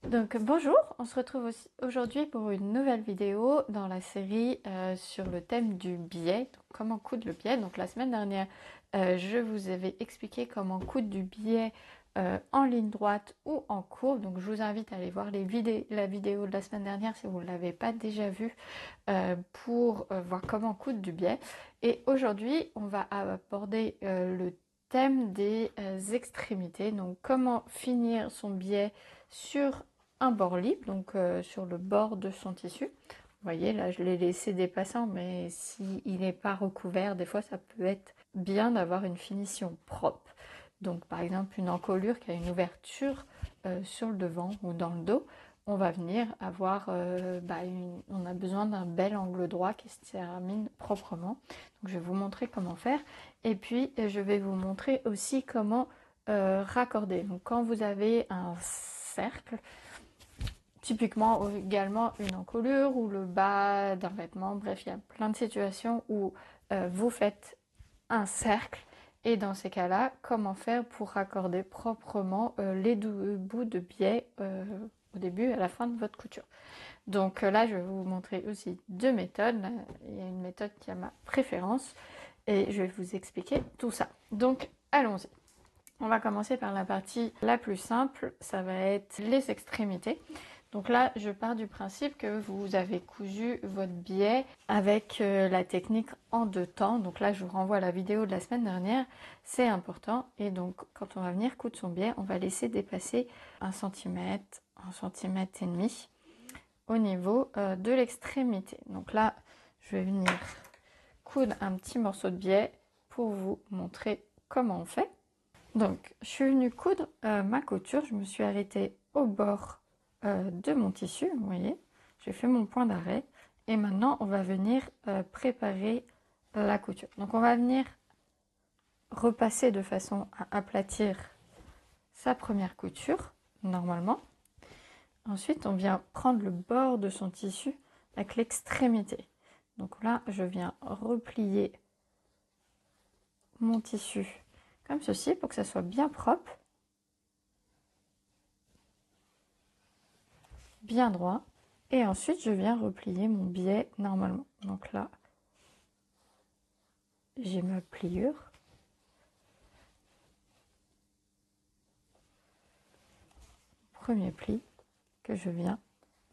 Donc bonjour, on se retrouve aujourd'hui pour une nouvelle vidéo dans la série sur le thème du biais, donc comment coudre le biais. Donc la semaine dernière, je vous avais expliqué comment coudre du biais en ligne droite ou en courbe. Donc je vous invite à aller voir la vidéo de la semaine dernière si vous ne l'avez pas déjà vue pour voir comment coudre du biais. Et aujourd'hui, on va aborder le thème des extrémités, donc comment finir son biais sur un bord libre, donc sur le bord de son tissu. Vous voyez, là, je l'ai laissé dépassant, mais s'il n'est pas recouvert, des fois, ça peut être bien d'avoir une finition propre. Donc, par exemple, une encolure qui a une ouverture sur le devant ou dans le dos, on va venir avoir, on a besoin d'un bel angle droit qui se termine proprement. Donc, je vais vous montrer comment faire. Et puis, je vais vous montrer aussi comment raccorder. Donc, quand vous avez un cercle, typiquement également une encolure ou le bas d'un vêtement, bref, il y a plein de situations où vous faites un cercle et dans ces cas-là, comment faire pour raccorder proprement les deux bouts de biais au début et à la fin de votre couture. Donc là, je vais vous montrer aussi deux méthodes. Il y a une méthode qui a ma préférence et je vais vous expliquer tout ça. Donc allons-y. On va commencer par la partie la plus simple, ça va être les extrémités. Donc là, je pars du principe que vous avez cousu votre biais avec la technique en deux temps. Donc là, je vous renvoie à la vidéo de la semaine dernière, c'est important. Et donc, quand on va venir coudre son biais, on va laisser dépasser 1 cm, 1 cm et demi au niveau de l'extrémité. Donc là, je vais venir coudre un petit morceau de biais pour vous montrer comment on fait. Donc, je suis venue coudre ma couture, je me suis arrêtée au bord de mon tissu, vous voyez, j'ai fait mon point d'arrêt et maintenant on va venir préparer la couture. Donc on va venir repasser de façon à aplatir sa première couture, normalement. Ensuite, on vient prendre le bord de son tissu avec l'extrémité. Donc là, je viens replier mon tissu comme ceci pour que ça soit bien propre, bien droit. Et ensuite, je viens replier mon biais normalement. Donc là, j'ai ma pliure. Premier pli que je viens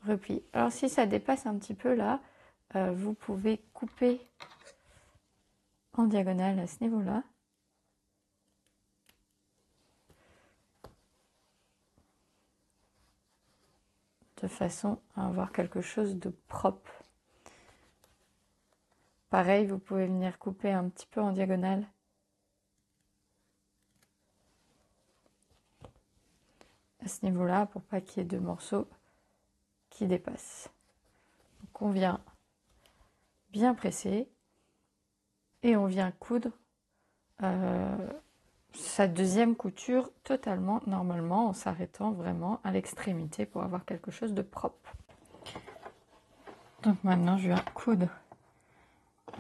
replier. Alors si ça dépasse un petit peu là, vous pouvez couper en diagonale à ce niveau-là. De façon à avoir quelque chose de propre. Pareil, vous pouvez venir couper un petit peu en diagonale. À ce niveau-là, pour pas qu'il y ait de morceaux qui dépassent. Donc on vient bien presser et on vient coudre sa deuxième couture totalement normalement en s'arrêtant vraiment à l'extrémité pour avoir quelque chose de propre. Donc maintenant je viens coudre.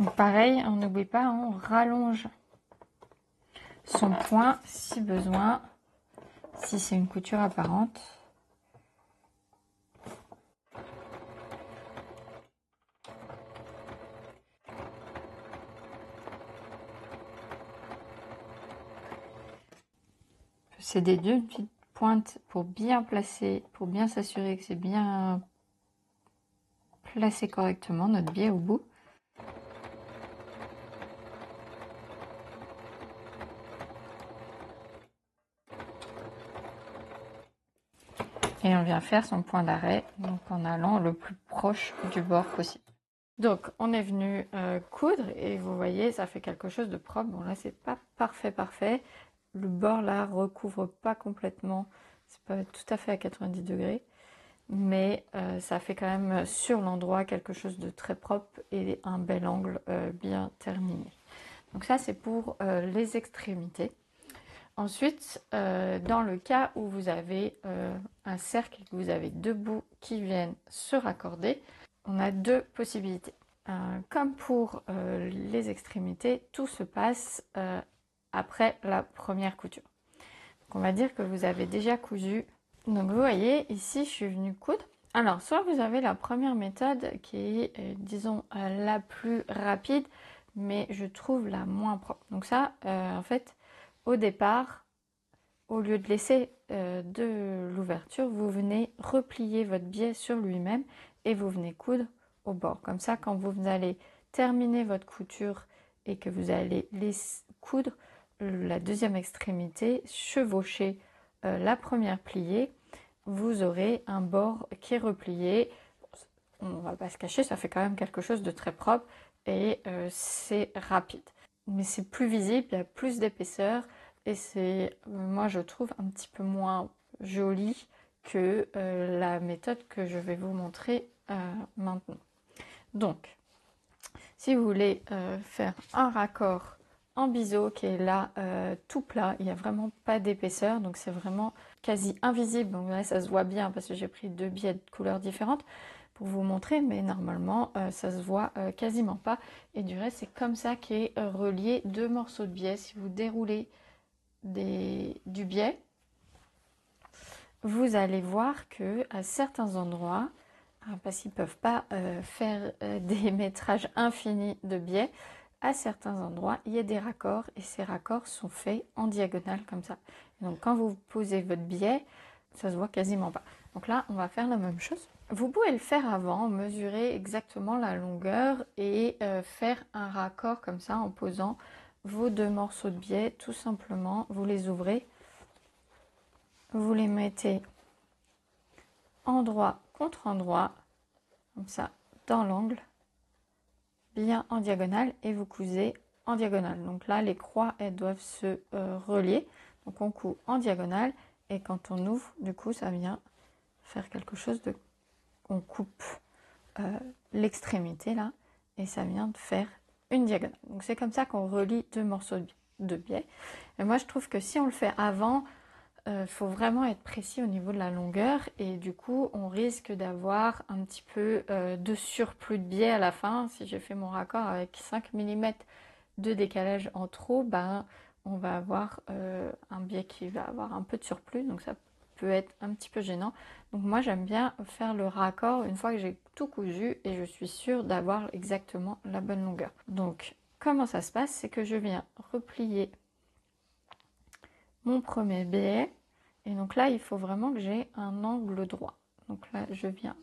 Donc pareil, on n'oublie pas, on rallonge son point si besoin, si c'est une couture apparente. C'est des deux petites pointes pour bien placer, pour bien s'assurer que c'est bien placé correctement notre biais au bout. Et on vient faire son point d'arrêt, donc en allant le plus proche du bord possible. Donc on est venu coudre et vous voyez, ça fait quelque chose de propre. Bon là c'est pas parfait. Le bord là recouvre pas complètement, c'est pas tout à fait à 90 degrés. Mais ça fait quand même sur l'endroit quelque chose de très propre et un bel angle bien terminé. Donc ça c'est pour les extrémités. Ensuite, dans le cas où vous avez un cercle et que vous avez deux bouts qui viennent se raccorder, on a deux possibilités. Comme pour les extrémités, tout se passe après la première couture. Donc on va dire que vous avez déjà cousu Donc vous voyez, ici je suis venue coudre. Alors, soit vous avez la première méthode qui est, disons, la plus rapide, mais je trouve la moins propre. Donc ça, en fait, au départ, au lieu de laisser de l'ouverture, vous venez replier votre biais sur lui-même et vous venez coudre au bord. Comme ça, quand vous allez terminer votre couture et que vous allez coudre la deuxième extrémité, chevaucher la première pliée, vous aurez un bord qui est replié. On ne va pas se cacher, ça fait quand même quelque chose de très propre et c'est rapide. Mais c'est plus visible, il y a plus d'épaisseur et c'est, moi je trouve, un petit peu moins joli que la méthode que je vais vous montrer maintenant. Donc, si vous voulez faire un raccord en biseau qui est là tout plat, il n'y a vraiment pas d'épaisseur, donc c'est vraiment quasi invisible. Donc là, ça se voit bien parce que j'ai pris deux biais de couleurs différentes pour vous montrer, mais normalement ça se voit quasiment pas. Et du reste, c'est comme ça qu'est relié deux morceaux de biais. Si vous déroulez du biais, vous allez voir que à certains endroits, parce qu'ils ne peuvent pas faire des métrages infinis de biais, à certains endroits, il y a des raccords et ces raccords sont faits en diagonale comme ça. Donc quand vous posez votre biais, ça se voit quasiment pas. Donc là, on va faire la même chose. Vous pouvez le faire avant, mesurer exactement la longueur et faire un raccord comme ça en posant vos deux morceaux de biais. Tout simplement, vous les ouvrez, vous les mettez endroit contre endroit, comme ça, dans l'angle, bien en diagonale, et vous cousez en diagonale. Donc là, les croix, elles doivent se relier. Donc on coud en diagonale, et quand on ouvre, du coup, ça vient faire quelque chose de... On coupe l'extrémité là, et ça vient de faire une diagonale. Donc c'est comme ça qu'on relie deux morceaux de biais. Et moi, je trouve que si on le fait avant, faut vraiment être précis au niveau de la longueur et du coup on risque d'avoir un petit peu de surplus de biais à la fin. Si j'ai fait mon raccord avec 5 mm de décalage en trop, ben, on va avoir un biais qui va avoir un peu de surplus, donc ça peut être un petit peu gênant. Donc moi j'aime bien faire le raccord une fois que j'ai tout cousu et je suis sûre d'avoir exactement la bonne longueur. Donc comment ça se passe, c'est que je viens replier mon premier biais. Et donc là, il faut vraiment que j'ai un angle droit. Donc là, je viens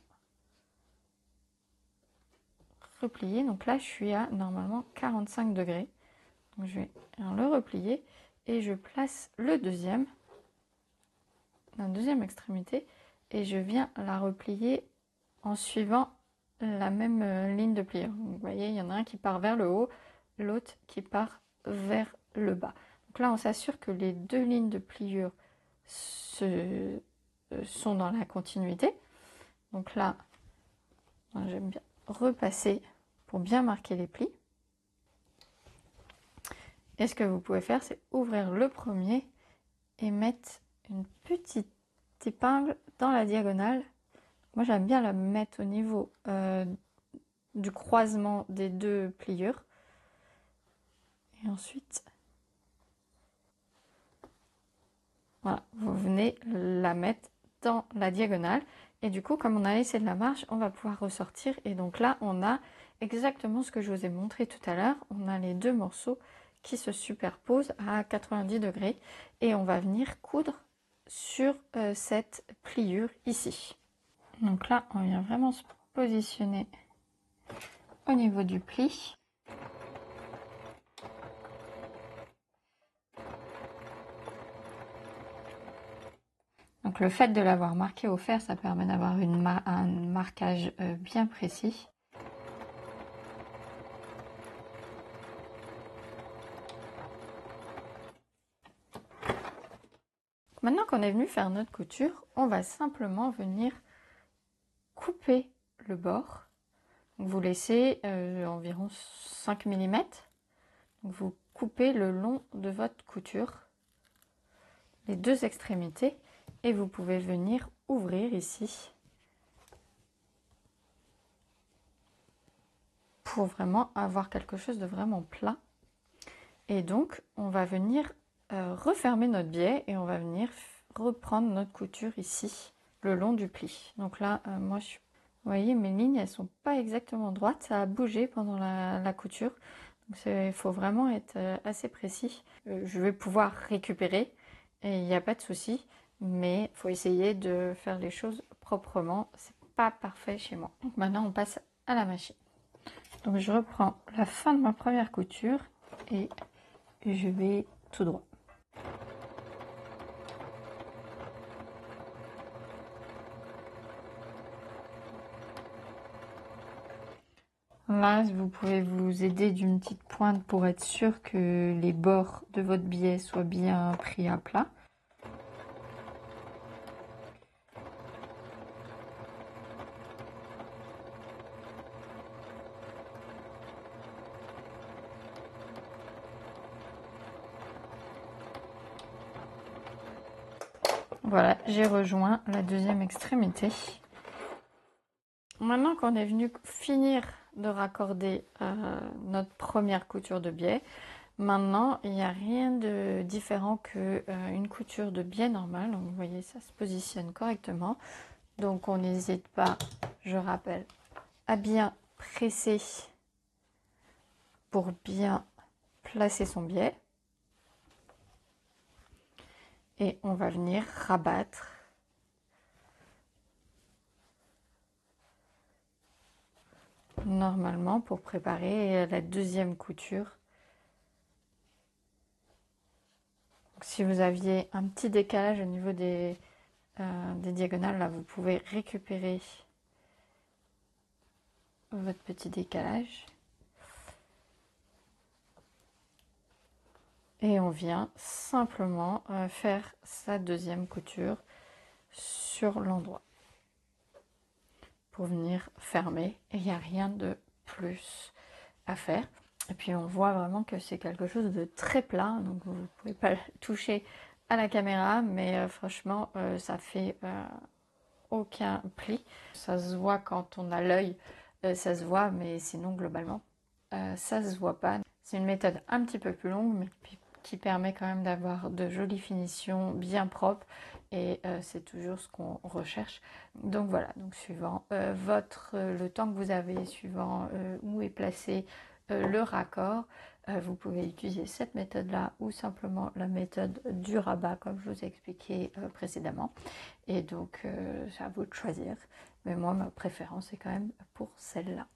replier. Donc là, je suis à normalement 45 degrés. Donc je vais le replier et je place le deuxième, la deuxième extrémité, et je viens la replier en suivant la même ligne de pliure. Donc, vous voyez, il y en a un qui part vers le haut, l'autre qui part vers le bas. Donc là, on s'assure que les deux lignes de pliure sont dans la continuité. Donc là, j'aime bien repasser pour bien marquer les plis. Et ce que vous pouvez faire, c'est ouvrir le premier et mettre une petite épingle dans la diagonale. Moi, j'aime bien la mettre au niveau du croisement des deux pliures. Et ensuite, voilà, vous venez la mettre dans la diagonale. Et du coup, comme on a laissé de la marge, on va pouvoir ressortir. Et donc là, on a exactement ce que je vous ai montré tout à l'heure. On a les deux morceaux qui se superposent à 90 degrés. Et on va venir coudre sur cette pliure ici. Donc là, on vient vraiment se positionner au niveau du pli. Donc le fait de l'avoir marqué au fer, ça permet d'avoir un marquage bien précis. Maintenant qu'on est venu faire notre couture, on va simplement venir couper le bord. Donc vous laissez environ 5 mm. Donc vous coupez le long de votre couture, les deux extrémités, et vous pouvez venir ouvrir ici pour vraiment avoir quelque chose de vraiment plat. Et donc on va venir refermer notre biais et on va venir reprendre notre couture ici, le long du pli. Donc là, moi, vous voyez, mes lignes, elles sont pas exactement droites. Ça a bougé pendant la couture. Donc il faut vraiment être assez précis. Je vais pouvoir récupérer et il n'y a pas de souci. Mais il faut essayer de faire les choses proprement. C'est pas parfait chez moi. Donc maintenant, on passe à la machine. Donc je reprends la fin de ma première couture et je vais tout droit. Là, vous pouvez vous aider d'une petite pointe pour être sûr que les bords de votre biais soient bien pris à plat. Voilà, j'ai rejoint la deuxième extrémité. Maintenant qu'on est venu finir de raccorder notre première couture de biais, maintenant il n'y a rien de différent qu'une couture de biais normale. Donc vous voyez, ça se positionne correctement. Donc on n'hésite pas, je rappelle, à bien presser pour bien placer son biais. Et on va venir rabattre normalement pour préparer la deuxième couture. Donc, si vous aviez un petit décalage au niveau des diagonales, là vous pouvez récupérer votre petit décalage. Et on vient simplement faire sa deuxième couture sur l'endroit pour venir fermer. Et il n'y a rien de plus à faire. Et puis on voit vraiment que c'est quelque chose de très plat, donc vous ne pouvez pas le toucher à la caméra, mais franchement ça fait aucun pli. Ça se voit quand on a l'œil, ça se voit, mais sinon globalement ça se voit pas. C'est une méthode un petit peu plus longue, mais qui permet quand même d'avoir de jolies finitions bien propres, et c'est toujours ce qu'on recherche. Donc voilà, donc suivant le temps que vous avez, suivant où est placé le raccord, vous pouvez utiliser cette méthode là ou simplement la méthode du rabat comme je vous ai expliqué précédemment. Et donc c'est à vous de choisir, mais moi ma préférence est quand même pour celle-là.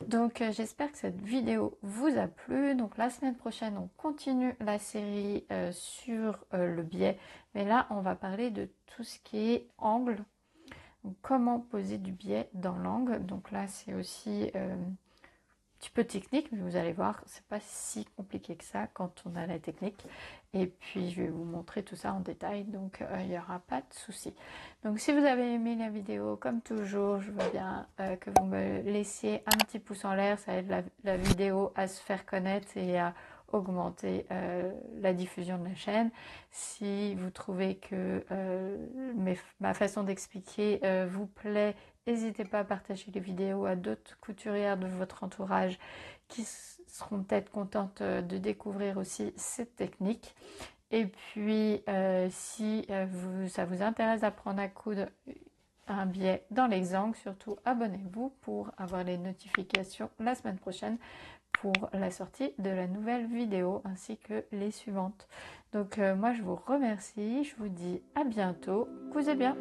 Donc j'espère que cette vidéo vous a plu. Donc la semaine prochaine on continue la série sur le biais, mais là on va parler de tout ce qui est angle. Donc, comment poser du biais dans l'angle. Donc là c'est aussi un petit peu technique, mais vous allez voir, c'est pas si compliqué que ça quand on a la technique. Et puis je vais vous montrer tout ça en détail, donc il n'y aura pas de souci. Donc si vous avez aimé la vidéo, comme toujours, je veux bien que vous me laissiez un petit pouce en l'air. Ça aide la vidéo à se faire connaître et à augmenter la diffusion de la chaîne. Si vous trouvez que ma façon d'expliquer vous plaît, n'hésitez pas à partager les vidéos à d'autres couturières de votre entourage qui seront peut-être contentes de découvrir aussi cette technique. Et puis, si ça vous intéresse d'apprendre à coudre un biais dans les angles, surtout abonnez-vous pour avoir les notifications la semaine prochaine pour la sortie de la nouvelle vidéo ainsi que les suivantes. Donc moi je vous remercie, je vous dis à bientôt, cousez bien.